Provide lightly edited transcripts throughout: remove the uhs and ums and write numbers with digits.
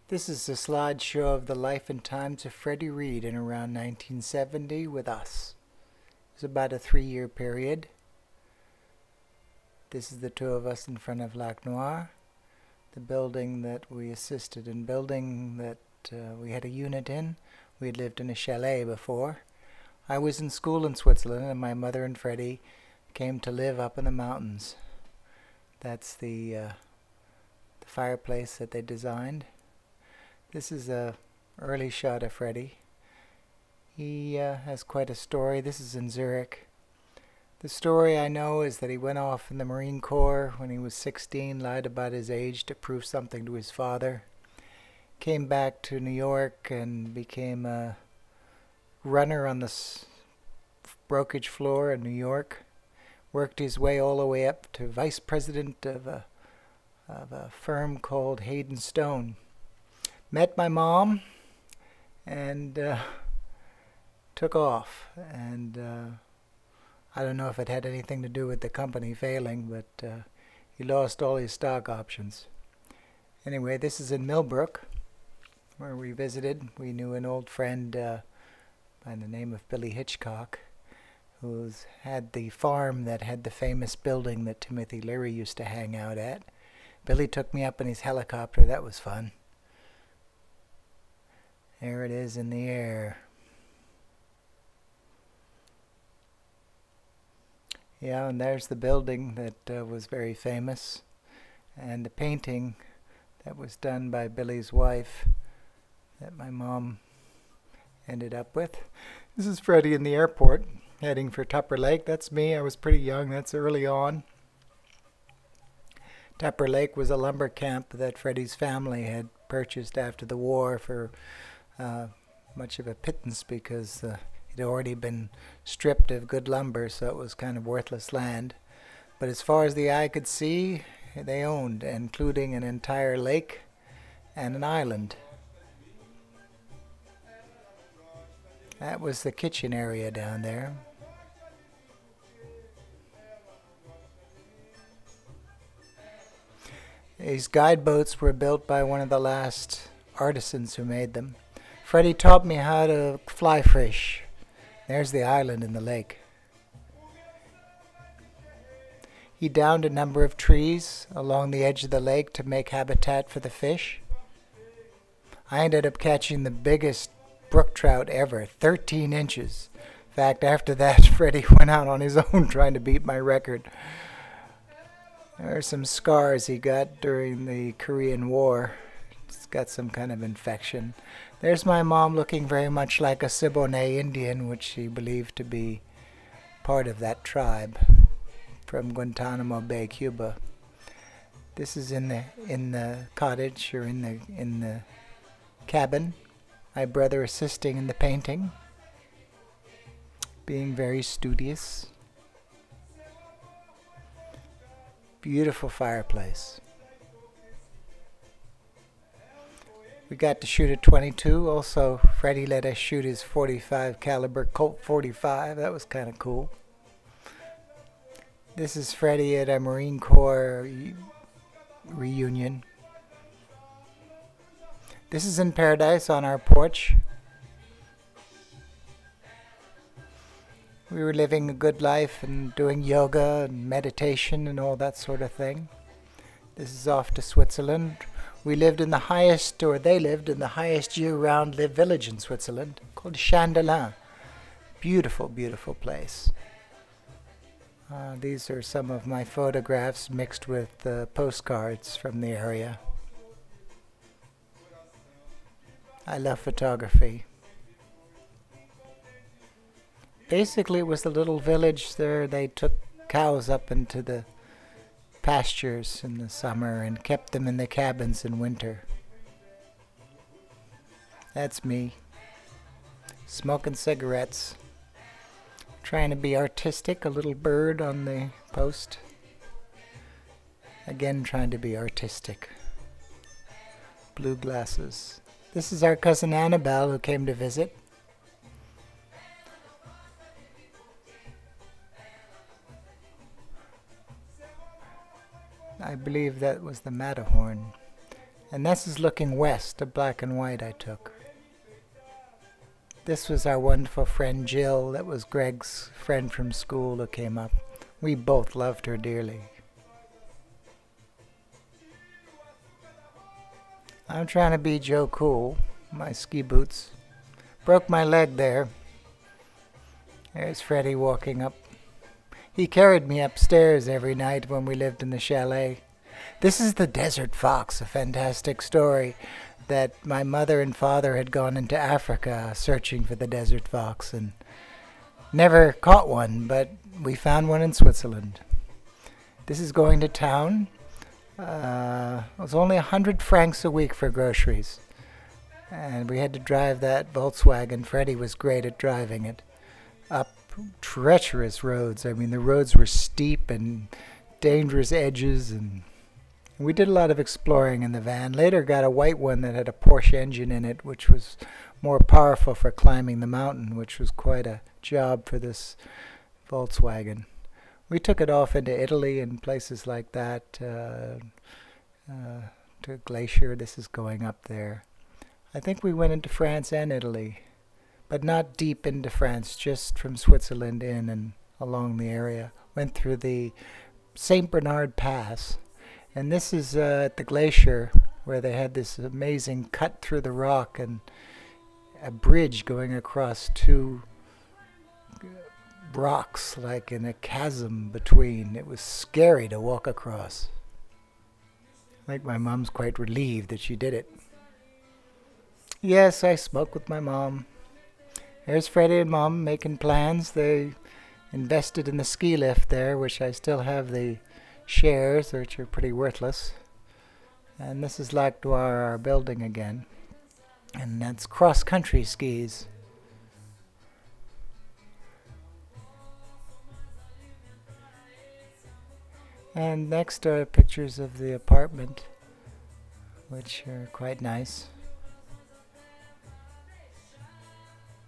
This is a slideshow of the life and times of Freddy Read in around 1970 with us. It's about a 3-year period. This is the two of us in front of Lac Noir, the building that we assisted in building that we had a unit in. We had lived in a chalet before. I was in school in Switzerland, and my mother and Freddy came to live up in the mountains. That's the fireplace that they designed. This is a early shot of Freddy. He has quite a story. This is in Zurich. The story I know is that he went off in the Marine Corps when he was 16, lied about his age to prove something to his father. Came back to New York and became a runner on the brokerage floor in New York. Worked his way all the way up to vice president of a firm called Hayden Stone. Met my mom and took off. And I don't know if it had anything to do with the company failing, but he lost all his stock options. Anyway, this is in Millbrook, where we visited. We knew an old friend by the name of Billy Hitchcock, who had the farm that had the famous building that Timothy Leary used to hang out at. Billy took me up in his helicopter. That was fun. There it is in the air. Yeah, and there's the building that was very famous, and the painting that was done by Billy's wife that my mom ended up with. This is Freddy in the airport, heading for Tupper Lake. That's me. I was pretty young. That's early on. Tupper Lake was a lumber camp that Freddy's family had purchased after the war for much of a pittance, because it had already been stripped of good lumber, so it was kind of worthless land. But as far as the eye could see, they owned, including an entire lake and an island. That was the kitchen area down there. These guide boats were built by one of the last artisans who made them. Freddy taught me how to fly fish. There's the island in the lake. He downed a number of trees along the edge of the lake to make habitat for the fish. I ended up catching the biggest brook trout ever, 13 inches. In fact, after that, Freddy went out on his own trying to beat my record. There are some scars he got during the Korean War. He's got some kind of infection. There's my mom looking very much like a Siboney Indian, which she believed to be part of that tribe from Guantanamo Bay, Cuba. This is in the cottage, or in the cabin. My brother assisting in the painting, being very studious. Beautiful fireplace. We got to shoot a .22. Also, Freddy let us shoot his .45 caliber Colt 45. That was kind of cool. This is Freddy at a Marine Corps reunion. This is in paradise on our porch. We were living a good life and doing yoga and meditation and all that sort of thing. This is off to Switzerland. We lived in the highest, or they lived in the highest year-round live village in Switzerland, called Art+Chandolin. Beautiful, beautiful place. These are some of my photographs mixed with postcards from the area. I love photography. Basically, it was a little village there. They took cows up into the pastures in the summer and kept them in the cabins in winter. That's me, smoking cigarettes, trying to be artistic. A little bird on the post. Again, trying to be artistic. Blue glasses. This is our cousin Annabelle, who came to visit. I believe that was the Matterhorn. And this is looking west, a black and white I took. This was our wonderful friend Jill. That was Greg's friend from school who came up. We both loved her dearly. I'm trying to be Joe Cool. My ski boots. Broke my leg there. There's Freddy walking up. He carried me upstairs every night when we lived in the chalet. This is the Desert Fox, a fantastic story that my mother and father had gone into Africa searching for the desert fox and never caught one, but we found one in Switzerland. This is going to town. It was only 100 francs a week for groceries. And we had to drive that Volkswagen. Freddy was great at driving it. Up treacherous roads. I mean, the roads were steep and dangerous edges, and we did a lot of exploring in the van. Later got a white one that had a Porsche engine in it, which was more powerful for climbing the mountain, which was quite a job for this Volkswagen. We took it off into Italy and places like that, to Glacier. This is going up there. I think we went into France and Italy, but not deep into France, just from Switzerland in and along the area. Went through the St. Bernard Pass. And this is at the Glacier, where they had this amazing cut through the rock and a bridge going across two rocks, like in a chasm between. It was scary to walk across. I think my mom's quite relieved that she did it. Yes, I smoke with my mom. There's Freddy and Mom making plans. They invested in the ski lift there, which I still have the shares, which are pretty worthless. And this is Lac Noir, our building again. And that's cross-country skis. And next are pictures of the apartment, which are quite nice.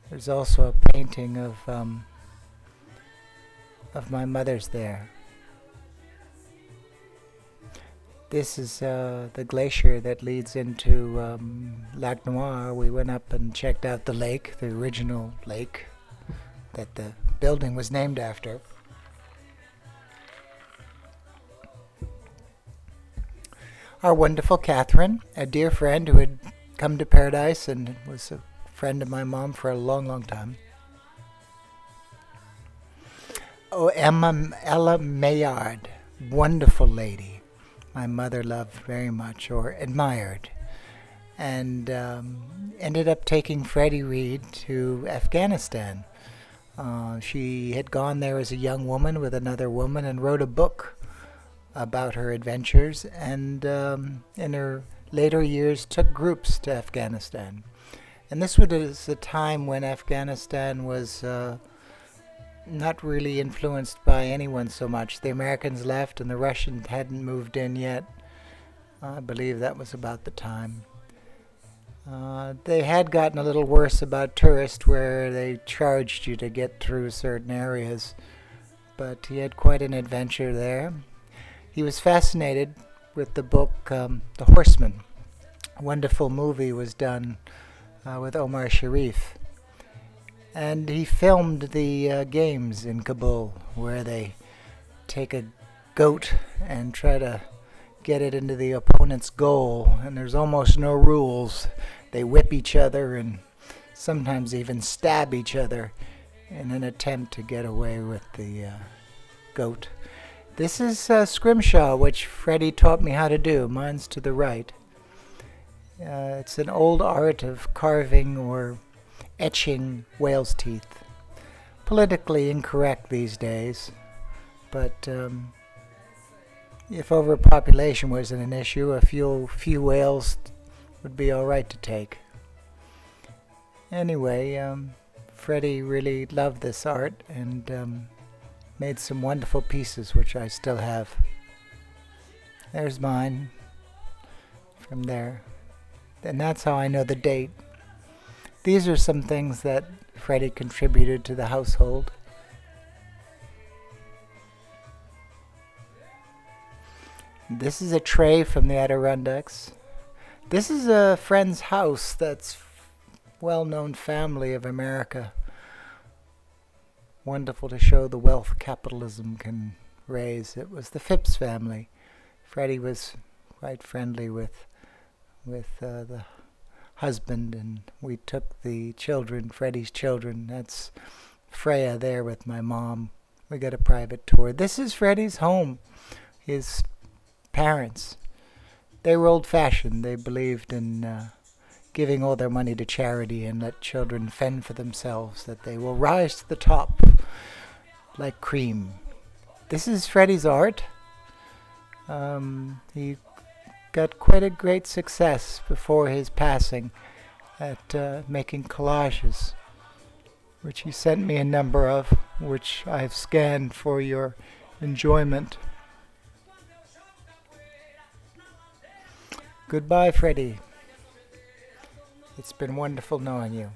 There's also a painting of my mother's there. This is the glacier that leads into Lac Noir. We went up and checked out the lake, the original lake that the building was named after. Our wonderful Catherine, a dear friend who had come to Paradise and was a friend of my mom for a long, long time. Oh, Ella Maillard, wonderful lady. My mother loved very much, or admired, and ended up taking Freddy Read to Afghanistan. She had gone there as a young woman with another woman and wrote a book about her adventures, and in her later years took groups to Afghanistan. And this was a time when Afghanistan was not really influenced by anyone so much. The Americans left and the Russians hadn't moved in yet. I believe that was about the time. They had gotten a little worse about tourists, where they charged you to get through certain areas, but he had quite an adventure there. He was fascinated with the book The Horseman. A wonderful movie was done with Omar Sharif. And he filmed the games in Kabul, where they take a goat and try to get it into the opponent's goal, and there's almost no rules. They whip each other and sometimes even stab each other in an attempt to get away with the goat. This is scrimshaw, which Freddy taught me how to do. Mine's to the right. It's an old art of carving or etching whale's teeth. Politically incorrect these days, but if overpopulation wasn't an issue, a few whales would be all right to take. Anyway, Freddy really loved this art and made some wonderful pieces, which I still have. There's mine from there, and that's how I know the date. These are some things that Freddy contributed to the household. This is a tray from the Adirondacks. This is a friend's house that's well-known family of America. Wonderful to show the wealth capitalism can raise. It was the Phipps family. Freddy was quite friendly with the husband, and we took the children, Freddy's children. That's Freya there with my mom. We got a private tour. This is Freddy's home. His parents, they were old-fashioned. They believed in giving all their money to charity and let children fend for themselves, that they will rise to the top like cream. This is Freddy's art. He got quite a great success before his passing at making collages, which he sent me a number of, which I've scanned for your enjoyment. Goodbye, Freddy. It's been wonderful knowing you.